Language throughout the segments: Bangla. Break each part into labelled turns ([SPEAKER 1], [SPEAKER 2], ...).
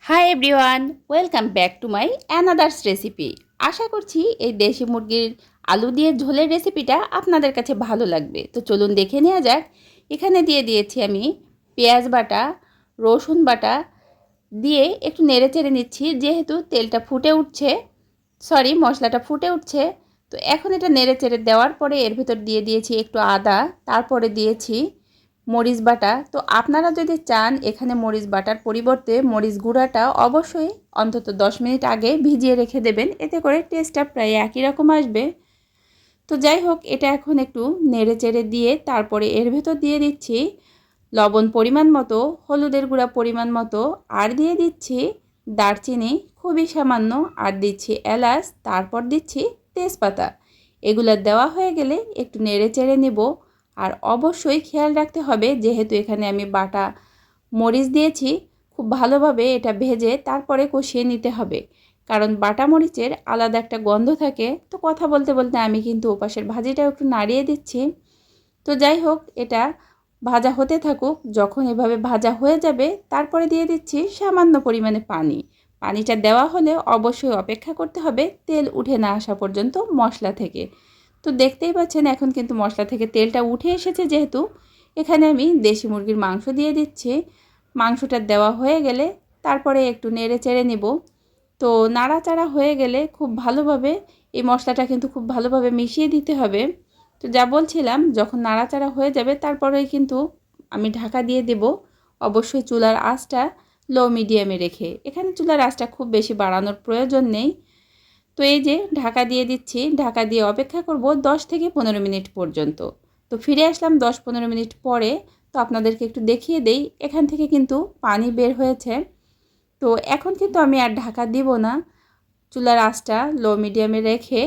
[SPEAKER 1] High everyone, welcome back to my another's recipe. আশা করছি এই দেশি মুরগির আলু দিয়ে ঝোলের রেসিপিটা আপনাদের কাছে ভালো লাগবে। তো চলুন দেখে নেওয়া যাক। এখানে দিয়ে দিয়েছি আমি পেঁয়াজ বাটা, রসুন বাটা দিয়ে একটু নেড়ে চেড়ে নিচ্ছি, যেহেতু তেলটা ফুটে উঠছে, মশলাটা ফুটে উঠছে। তো এখন এটা নেড়ে চেড়ে দেওয়ার পরে এর ভেতর দিয়ে দিয়েছি একটু আদা, তারপরে দিয়েছি মরিচ বাটা। তো আপনারা যদি চান এখানে মরিচ বাটার পরিবর্তে মরিচ গুঁড়াটা অবশ্যই অন্তত 10 মিনিট আগে ভিজিয়ে রেখে দেবেন, এতে করে টেস্টটা প্রায় একই রকম আসবে। তো যাই হোক, এটা এখন একটু নেড়ে চেড়ে দিয়ে তারপরে এর ভেতর দিয়ে দিচ্ছি লবণ পরিমাণ মতো, হলুদের গুঁড়া পরিমাণ মতো, আর দিয়ে দিচ্ছি দারচিনি খুবই সামান্য, আর দিচ্ছি এলাচ, তারপর দিচ্ছি তেজপাতা। এগুলো দেওয়া হয়ে গেলে একটু নেড়ে চেড়ে নেব। আর অবশ্যই খেয়াল রাখতে হবে, যেহেতু এখানে আমি বাটা মরিচ দিয়েছি, খুব ভালোভাবে এটা ভেজে তারপরে কষিয়ে নিতে হবে, কারণ বাটা মরিচের আলাদা একটা গন্ধ থাকে। তো কথা বলতে বলতে আমি কিন্তু ওপাশের ভাজিটাও একটু নাড়িয়ে দিচ্ছি। তো যাই হোক, এটা ভাজা হতে থাকুক। যখন এভাবে ভাজা হয়ে যাবে তারপরে দিয়ে দিচ্ছি সামান্য পরিমাণে পানি। পানিটা দেওয়া হলে অবশ্যই অপেক্ষা করতে হবে তেল উঠে না আসা পর্যন্ত মশলা থেকে। তো দেখতেই পাচ্ছেন এখন কিন্তু মশলা থেকে তেলটা উঠে এসেছে, যেহেতু এখানে আমি দেশি মুরগির মাংস দিয়ে দিচ্ছি। মাংসটা দেওয়া হয়ে গেলে তারপরে একটু নেড়ে চেড়ে নেব। তো নাড়াচাড়া হয়ে গেলে খুব ভালোভাবে এই মশলাটা কিন্তু খুব ভালোভাবে মিশিয়ে দিতে হবে। তো যা বলছিলাম, যখন নাড়াচাড়া হয়ে যাবে তারপরেই কিন্তু আমি ঢাকা দিয়ে দেব। অবশ্যই চুলার আঁচটা লো মিডিয়ামে রেখে, এখানে চুলার আঁচটা খুব বেশি বাড়ানোর প্রয়োজন নেই। তো এই যে ঢাকা দিয়ে দিচ্ছি, ঢাকা দিয়ে অপেক্ষা করব 10 থেকে 15 মিনিট পর্যন্ত। তো ফিরে আসলাম 10-15 মিনিট পরে। তো আপনাদেরকে একটু দেখিয়ে দেই, এখান থেকে কিন্তু পানি বের হয়েছে। তো এখন কিন্তু আমি আর ঢাকা দিব না, চুলার আঁচটা লো মিডিয়ামে রেখে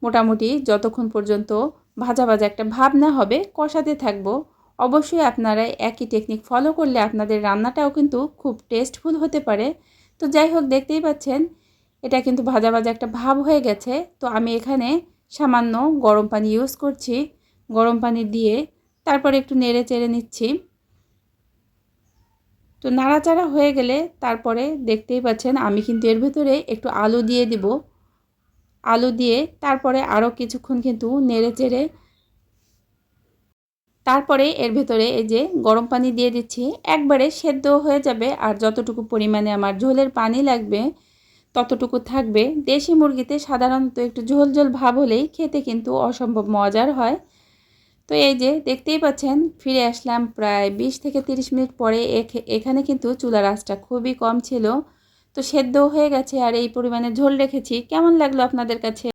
[SPEAKER 1] মোটামুটি যতক্ষণ পর্যন্ত ভাজা ভাজা একটা ভাব না হবে কষাতে থাকবো। অবশ্যই আপনারা একই টেকনিক ফলো করলে আপনাদের রান্নাটাও কিন্তু খুব টেস্টফুল হতে পারে। তো যাই হোক, দেখতেই পাচ্ছেন এটা কিন্তু ভাজা ভাজা একটা ভাব হয়ে গেছে। তো আমি এখানে সামান্য গরম পানি ইউজ করছি। গরম পানি দিয়ে তারপরে একটু নেড়ে চেড়ে নিচ্ছি। তো নাড়াচাড়া হয়ে গেলে তারপরে দেখতেই পাচ্ছেন আমি কিন্তু এর ভেতরে একটু আলু দিয়ে দিব। আলু দিয়ে তারপরে আরও কিছুক্ষণ কিন্তু নেড়ে চেড়ে তারপরে এর ভেতরে এই যে গরম পানি দিয়ে দিচ্ছি। একবারে সেদ্ধ হয়ে যাবে, আর যতটুকু পরিমাণে আমার ঝোলের পানি লাগবে ততটুকু থাকবে। দেশি মুরগিতে সাধারণত একটু ঝোল ঝোল ভাব হলেই খেতে কিন্তু অসম্ভব মজার হয়। তো এই যে দেখতেই পাচ্ছেন ফিরে আসলাম প্রায় 20 থেকে 30 মিনিট পরে। এখানে কিন্তু চুলার আঁচটা খুবই কম ছিল। তো সেদ্ধ হয়ে গেছে, আর এই পরিমাণে ঝোল রেখেছি। কেমন লাগলো আপনাদের কাছে?